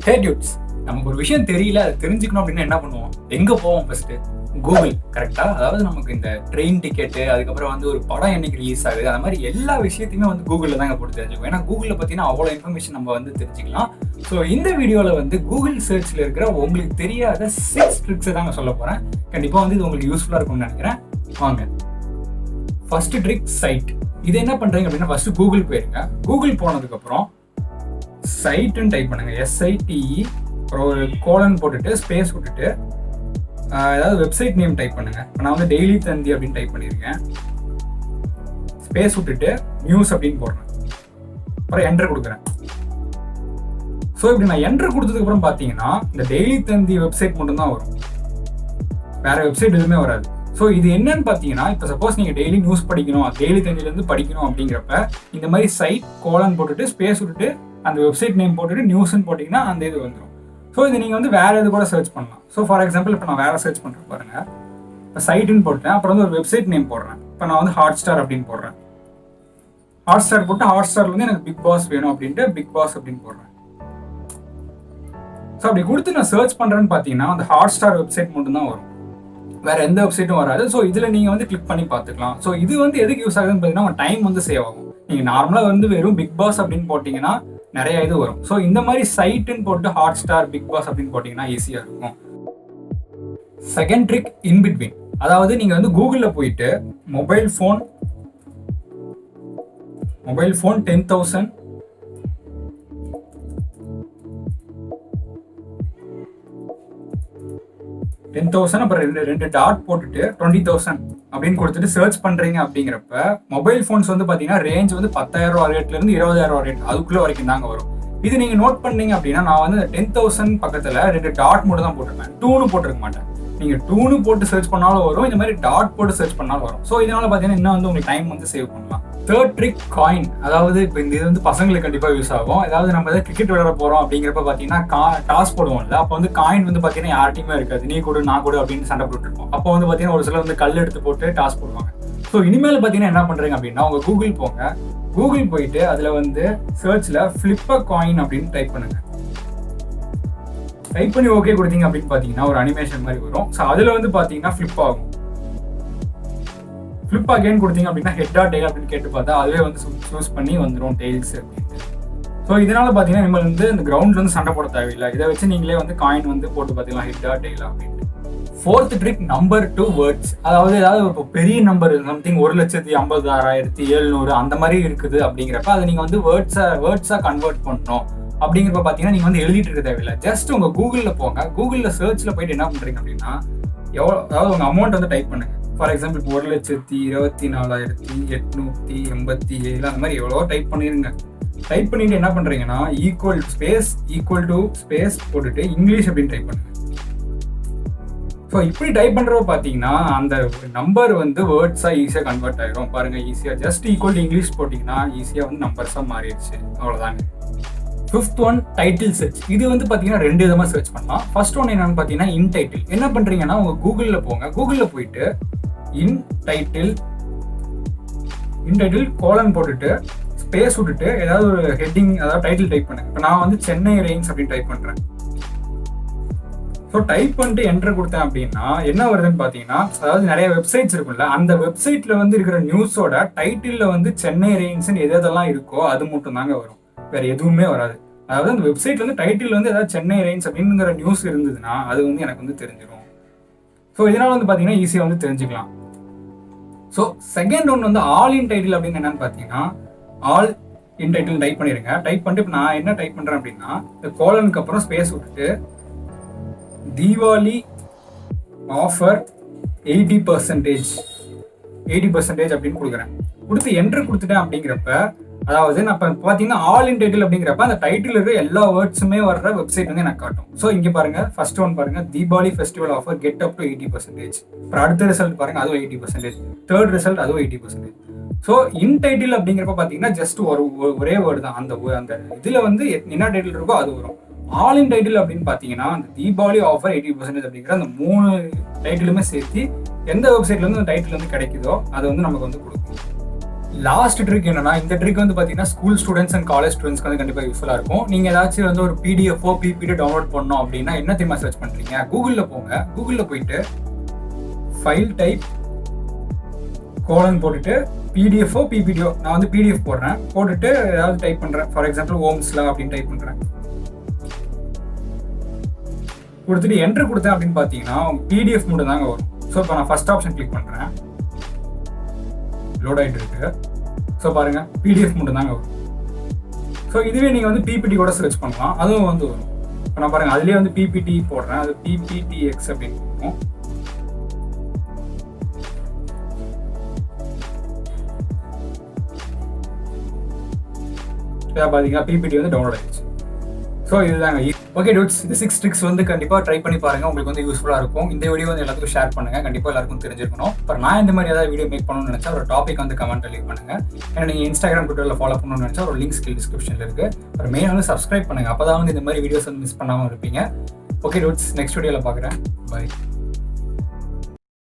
ஹே dudes, நமக்கு ஒரு விஷயம் தெரியல, அது தெரிஞ்சுக்கணும் அப்படின்னா என்ன பண்ணுவோம்? எங்க போவோம்? First Google. கரெக்டா? அதாவது நமக்கு இந்த ட்ரெயின் டிக்கெட்டு, அதுக்கப்புறம் வந்து ஒரு படம் என்னைக்கு ரிலீஸ் ஆகுது, அந்த மாதிரி எல்லா விஷயத்தையுமே வந்து கூகுளில் தாங்க போட்டு தெரிஞ்சுக்கணும். ஏன்னா கூகுளில் பார்த்தீங்கன்னா அவ்வளோ இன்ஃபர்மேஷன் நம்ம வந்து தெரிஞ்சுக்கலாம். ஸோ இந்த வீடியோவில் வந்து கூகுள் சர்ச்சில் இருக்கிற உங்களுக்கு தெரியாத 6 ட்ரிக்ஸை தாங்க சொல்ல போகிறேன். கண்டிப்பாக வந்து இது உங்களுக்கு யூஸ்ஃபுல்லாக இருக்கும்னு நினைக்கிறேன். வாங்க. First trick, side. இது என்ன பண்ணுறீங்க அப்படின்னா, ஃபர்ஸ்ட் கூகுள் போயிருங்க. கூகுள் போனதுக்கப்புறம் சைட்டுன்னு டைப் பண்ணுங்க. SITE, அப்புறம் ஒரு கோலன் போட்டுட்டு ஸ்பேஸ் விட்டுட்டு ஏதாவது வெப்சைட் நேம் டைப் பண்ணுங்க. இப்போ நான் வந்து டெய்லி தந்தி அப்படின்னு டைப் பண்ணியிருக்கேன். ஸ்பேஸ் விட்டுட்டு நியூஸ் அப்படின்னு போடுறேன். அப்புறம் என்டர் கொடுக்குறேன். ஸோ இப்படி நான் என்டர் கொடுத்ததுக்கப்புறம் பார்த்தீங்கன்னா இந்த டெய்லி தந்தி வெப்சைட் மட்டும்தான் வரும், வேற வெப்சைட் எதுவுமே வராது. ஸோ இது என்னன்னு பார்த்தீங்கன்னா, இப்போ சப்போஸ் நீங்கள் டெய்லி நியூஸ் படிக்கணும், டெய்லி தந்திலேருந்து படிக்கணும் அப்படிங்கிறப்ப இந்த மாதிரி சைட் கோலன் போட்டுட்டு ஸ்பேஸ் விட்டுட்டு அந்த வெப்சைட் நேம் போட்டுட்டு நியூஸ்ன்னு போட்டிங்கன்னா அந்த இது வந்துடும். ஸோ இது நீங்கள் வந்து வேறு இது கூட சர்ச் பண்ணலாம். ஸோ ஃபார் எக்ஸாம்பிள் இப்போ நான் வேறு சர்ச் பண்ணுறேன் பாருங்கள். இப்போ சைட்டுன்னு போட்டேன், அப்புறம் வந்து ஒரு வெப்சைட் நேம் போடுறேன். இப்போ நான் வந்து ஹாட்ஸ்டார் அப்படின்னு போடுறேன். ஹாட்ஸ்டார் போட்டு ஹாட்ஸ்டார்ல வந்து எனக்கு பிக் பாஸ் வேணும் அப்படின்ட்டு பிக் பாஸ் அப்படின்னு போடுறேன். ஸோ அப்படி கொடுத்து நான் சர்ச் பண்ணுறேன்னு பார்த்தீங்கன்னா அந்த ஹாட்ஸ்டார் வெப்சைட் மட்டும்தான் வரும், வேற எந்த வெப்சைட்டும் வராது. ஸோ இதில் நீங்கள் வந்து கிளிக் பண்ணி பார்த்துக்கலாம். ஸோ இது வந்து எதுக்கு யூஸ் ஆகுதுன்னு பார்த்தீங்கன்னா உங்கள் டைம் வந்து சேவ் ஆகும். நீங்கள் நார்மலாக வந்து வெறும் பிக் பாஸ் அப்படின்னு போட்டிங்கன்னா நிறைய இது வரும். ஸோ இந்த மாதிரி சைட்டுன்னு போட்டு ஹாட்ஸ்டார் பிக் பாஸ் அப்படின்னு போட்டிங்கன்னா ஈஸியாக இருக்கும். Second trick, in between. அதாவது நீங்கள் வந்து கூகுளில் போயிட்டு மொபைல் ஃபோன் 10,000 அப்புறம் ரெண்டு டாட் போட்டுட்டு 20,000 அப்படின்னு கொடுத்துட்டு சர்ச் பண்றீங்க அப்படிங்கிறப்ப மொபைல் ஃபோன்ஸ் வந்து பாத்தீங்கன்னா ரேஞ்ச் வந்து 10,000 ரேட்ல இருந்து 20,000 ரேட் அதுக்குள்ள வரைக்கும் தாங்க வரும். இது நீங்க நோட் பண்ணீங்க அப்படின்னா நான் வந்து 10,000 பக்கத்துல 2 டாட் மட்டும் தான் போட்டிருப்பேன், 2ன்னு போட்டிருக்க மாட்டேன். நீங்க 2ன்னு போட்டு சர்ச் பண்ணாலும் வரும், இந்த மாதிரி டாட் போட்டு சர்ச் பண்ணாலும் வரும். ஸோ இதனால பாத்தீங்கன்னா இன்னும் வந்து உங்களுக்கு டைம் வந்து சேவ் பண்ணலாம். Third trick, coin. அதாவது இப்போ இந்த இது வந்து பசங்களுக்கு கண்டிப்பா யூஸ் ஆகும். அதாவது நம்ம ஏதாவது கிரிக்கெட் விளையாட போறோம் அப்படிங்கிறப்ப பாத்தீங்கன்னா டாஸ் போடுவோம்ல, அப்போ வந்து காயின் வந்து பாத்தீங்கன்னா யார்ட்டையுமே இருக்காது, நீ கொடு நான் கொடு அப்படின்னு சண்டை போட்டு இருப்போம். அப்போ வந்து பாத்தீங்கன்னா ஒரு சிலர் வந்து கல் எடுத்து போட்டு டாஸ் போடுவாங்க. ஸோ இனிமேல் பாத்தீங்கன்னா என்ன பண்றீங்க அப்படின்னா உங்க கூகுள் போங்க. கூகுள் போயிட்டு அதுல வந்து சர்ச்ல ஃபிளிப் அ காயின் அப்படின்னு டைப் பண்ணுங்க. டைப் பண்ணி ஓகே கொடுத்தீங்க அப்படின்னு பாத்தீங்கன்னா ஒரு அனிமேஷன் மாதிரி வரும். ஸோ அதுல வந்து பாத்தீங்கன்னா ஃபிளிப் ஆகும். ஃபிளிப் அகைன் கொடுத்தீங்க அப்படின்னா ஹெட்டா டெய்ல் அப்படின்னு கேட்டு பார்த்தா அதுவே வந்து சூஸ் பண்ணி வந்துடும் டெய்ல்ஸ் அப்படின்ட்டு. ஸோ இதனால பார்த்தீங்கன்னா நம்ம வந்து இந்த கிரவுண்ட்ல வந்து சண்டை போட தேவையில்லை. இதை வச்சு நீங்களே வந்து காயின் வந்து போட்டு பார்த்தீங்கன்னா ஹெட்டா டெய்லா அப்படின்ட்டு. Fourth trick, number to words. அதாவது ஏதாவது இப்போ பெரிய நம்பர் சம்திங் 1,56,700 அந்த மாதிரி இருக்குது அப்படிங்கிறப்ப அதை நீங்கள் வந்து வேர்ட்ஸாக கன்வெர்ட் பண்ணணும் அப்படிங்கிறப்ப பார்த்தீங்கன்னா நீங்கள் வந்து எழுதிட்டு இருக்க தேவையில்லை. ஜஸ்ட் உங்கள் கூகுளில் போங்க. கூகுளில் சர்ச்சில் போயிட்டு என்ன பண்ணுறீங்க அப்படின்னா அதாவது உங்கள் அமௌண்ட் வந்து டைப் பண்ணுங்க. ஃபார் எக்ஸாம்பிள் இப்போ 1,24,887 அந்த மாதிரி எவ்வளோ டைப் பண்ணிருங்க. டைப் பண்ணிட்டு என்ன பண்றீங்கன்னா ஈக்குவல் டு ஸ்பேஸ் போட்டுட்டு இங்கிலீஷ் அப்படின்னு டைப் பண்ணுங்க. ஸோ இப்படி டைப் பண்றப்ப பார்த்தீங்கன்னா அந்த நம்பர் வந்து வேர்ட்ஸா ஈஸியாக கன்வெர்ட் ஆயிடும். பாருங்க, ஈஸியாக ஜஸ்ட் ஈக்குவல் டு இங்கிலீஷ் போட்டிங்கன்னா ஈஸியாக வந்து நம்பர்ஸாக மாறிடுச்சு. அவ்வளோதாங்க. Fifth one, title search. இது வந்து பார்த்தீங்கன்னா 2 விதமாக சர்ச் பண்ணலாம். ஃபர்ஸ்ட் ஒன் என்னன்னு பார்த்தீங்கன்னா இன் டைட்டில். என்ன பண்றீங்கன்னா உங்க கூகுளில் போங்க. கூகுளில் போயிட்டு இன் டைட்டில் கோலன் போட்டுட்டு ஸ்பேஸ் விட்டுட்டு ஏதாவது ஒரு ஹெட்டிங் அதாவது டைட்டில் டைப் பண்ணுங்க. இப்போ நான் வந்து சென்னை ரெயின்ஸ் அப்படின்னு டைப் பண்றேன். ஸோ டைப் பண்ணிட்டு என்டர் கொடுத்தேன் அப்படின்னா என்ன வருதுன்னு பார்த்தீங்கன்னா, அதாவது நிறைய வெப்சைட்ஸ் இருக்கும்ல, அந்த வெப்சைட்ல வந்து இருக்கிற நியூஸோட டைட்டில்ல வந்து சென்னை ரெயின்ஸ்ன்னு எதெல்லாம் இருக்கோ அது மட்டும் தாங்க வரும், வேற எதுவுமே வராது. அதாவது அந்த வெப்சைட்ல வந்து டைட்டில் வந்து ஏதாவது சென்னை ரெயின்ஸ் அப்படிங்கிற நியூஸ் இருந்ததுன்னா அது வந்து எனக்கு வந்து தெரிஞ்சிடும். ஸோ இதனால வந்து பார்த்தீங்கன்னா ஈஸியாக வந்து தெரிஞ்சுக்கலாம். ஸோ செகண்ட் ஒன் வந்து ஆல் இன் டைட்டில் அப்படின்னு என்னன்னு பார்த்தீங்கன்னா, ஆல் இன் டைட்டில் டைப் பண்ணிடுங்க. டைப் பண்ணிட்டு இப்போ நான் என்ன டைப் பண்ணுறேன் அப்படின்னா இந்த கோலனுக்கு அப்புறம் ஸ்பேஸ் விட்டுட்டு தீபாவளி ஆஃபர் 80% அப்படின்னு கொடுக்குறேன். கொடுத்து என்டர் கொடுத்துட்டேன் அப்படிங்கிறப்ப அதாவது நான் இப்போ பார்த்தீங்கன்னா ஆல் இன் டைட்டில் அப்படிங்கிறப்ப அந்த டைட்டில் இருக்கிற எல்லா வேர்ட்ஸுமே வர்ற வெப்சைட் வந்து எனக்கு காட்டும். ஸோ இங்கே பாருங்க, ஃபர்ஸ்ட் ஒன் பாருங்க, Deepavali festival offer get up to 80%. அப்புறம் அடுத்த ரிசல்ட் பாருங்க, அதுவும் 80%. தேர்ட் ரிசல்ட் அதுவும் 80%. ஸோ இன் டைட்டில் அப்படிங்கிறப்ப பார்த்தீங்கன்னா ஜஸ்ட் ஒரே வேர்டு தான். அந்த இதில் வந்து என்ன டைட்டில் இருக்கோ அது வரும். ஆல் இன் டைட்டில் அப்படின்னு பார்த்தீங்கன்னா அந்த தீபாவளி ஆஃபர் 80% அப்படிங்கிற அந்த 3 டைட்டிலுமே சேர்த்து எந்த வெப்சைட்ல இருந்து அந்த டைட்டில் வந்து கிடைக்குதோ அது வந்து நமக்கு வந்து கொடுக்கும். லாஸ்ட் ட்ரிக் என்னன்னா, இந்த ட்ரிக் வந்து பார்த்தீங்கன்னா ஸ்கூல் ஸ்டூடெண்ட்ஸ் அண்ட் காலேஜ் ஸ்டூடெண்ட்ஸ்க்கு வந்து கண்டிப்பாக யூஸ்ஃபுல்லாக இருக்கும். நீங்கள் ஏதாச்சும் வந்து ஒரு பிடிஎஃபோ பிபிடி டவுன்லோட் பண்ணோம் அப்படின்னா என்ன தெரியுமா சர்ச் பண்ணுறீங்க? கூகுளில் போங்க. கூகுளில் போயிட்டு ஃபைல் டைப் கோலன் போட்டுட்டு பிடிஎஃபோ பிபிடியோ, நான் வந்து பிடிஎஃப் போடுறேன், போட்டுட்டு ஏதாவது டைப் பண்ணுறேன். ஃபார் எக்ஸாம்பிள் ஓம்ஸ்லா அப்படின்னு டைப் பண்ணுறேன். கொடுத்துட்டு என்ட்ரு கொடுத்தேன் அப்படின்னு பார்த்தீங்கன்னா பிடிஎஃப் மட்டும் தாங்க வரும். ஸோ இப்போ நான் ஃபர்ஸ்ட் ஆப்ஷன் கிளிக் பண்ணுறேன், லோட் ஆகிட்டு இருக்கு. ஸோ பாருங்க, பிடிஎஃப் மட்டும் தாங்க வரும். ஸோ இதுவே நீங்கள் வந்து பிபிடி கூட சர்ச் பண்ணலாம், அதுவும் வந்து வரும். இப்போ நான் பாருங்க, அதுலேயே வந்து பிபிடி போடுறேன், அது பிபிடிஎக்ஸ் அப்படின்னு இருக்கும். பார்த்தீங்கன்னா பிபிடி வந்து டவுன்லோட் ஆயிடுச்சு. ஸோ இதுதாங்க. ஓகே டூட்ஸ், இந்த 6 ட்ரிக்ஸ் வந்து கண்டிப்பாக ட்ரை பண்ணி பாருங்க, உங்களுக்கு வந்து யூஸ்ஃபுல்லாக இருக்கும். இந்த வீடியோ வந்து எல்லாத்துக்கும் ஷேர் பண்ணுங்க, கண்டிப்பாக எல்லாருக்கும் தெரிஞ்சிருக்கணும். அப்புறம் நான் இந்த மாதிரி ஏதாவது வீடியோ மேக் பண்ணணும்னு நினைச்சா ஒரு டாபிக் வந்து கமெண்ட்ல லீவ் பண்ணுங்க. ஏன்னா நீங்கள் இன்ஸ்டாகிராம் ட்விட்டரில் ஃபாலோ பண்ணணும்னு நினைச்சா ஒரு லிங்க் ஸ்கில் டிஸ்கிரிப்ஷனில் இருக்கு. அப்புறம் மெயினாக வந்து சப்ஸ்கிரைப் பண்ணுங்க, அப்போ தான் வந்து இந்த மாதிரி வீடியோஸ் வந்து மிஸ் பண்ணாமல் இருப்பீங்க. ஓகே டூட்ஸ், நெக்ஸ்ட் வீடியோவில் பார்க்குறேன். பை.